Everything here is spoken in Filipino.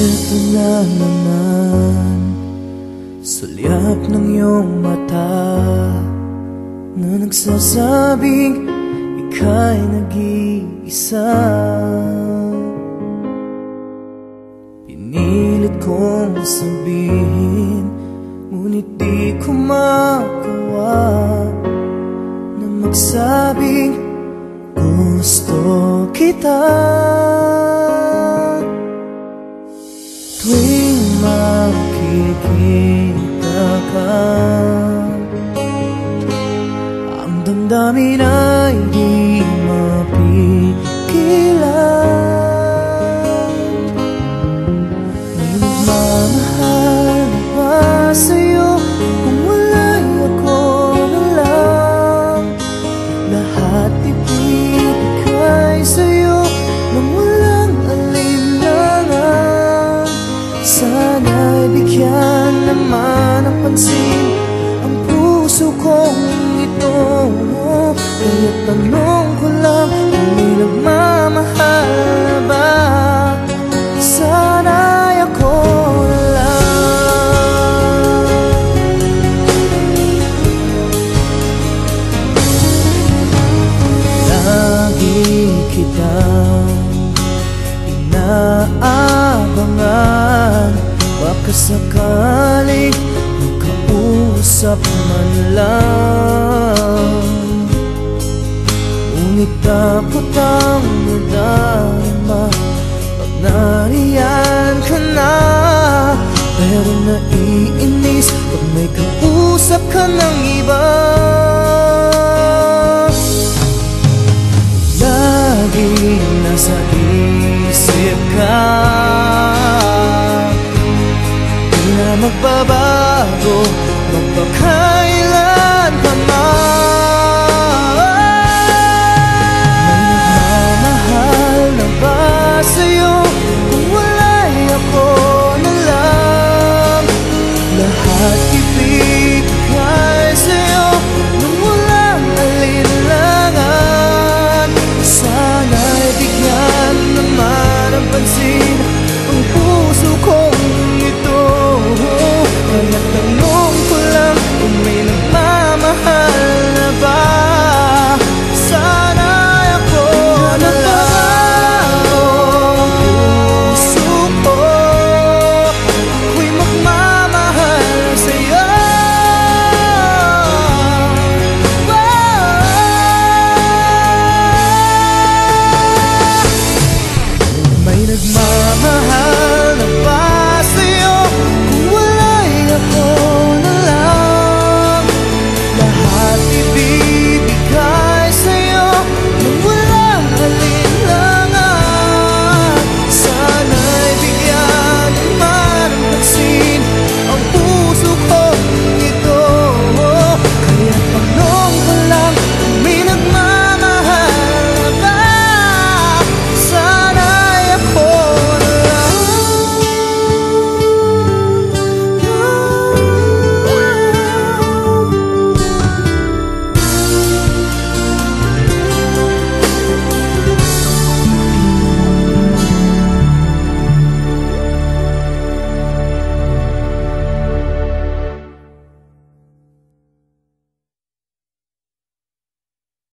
Eto na naman, sulyap ng iyong mata na nagsasabing ika'y nag-iisa. Pinilit kong sabihin, ngunit di ko magawa na magsabing gusto kita. Tuwing makikita ka, ang damdamin ay di mapigilan. May nagmamahal na ba sa'yo kung wala'y ako na lang? Lahat ibibigay sa'yo nang walang alinlangan. Sana'y bigyan naman ng pansin ang puso kong ito. Kaya tanong ko lang kung may nagmamahal na ba? Sana'y ako na lang. Lagi kitang inaabangan, baka sakaling makausap man lang. Ngunit takot ang nadama pag nariyan ka na. Pero naiinis pag may kausap ka ng iba. Lagi nasa isip ka, di na magbabago magpakailan pa man. May nagmamahal na ba sa'yo kung wala'y ako na lang? Lahat ibigay sa'yo nang walang alinlangan. Sana'y bigyan naman ng pansin ang puso kong ito. Kaya tanong ko lang kung may nagmamahal na ba? Sana'y ako na lang. Puso ko, ako'y magmamahal sa'yo. May nagmamahal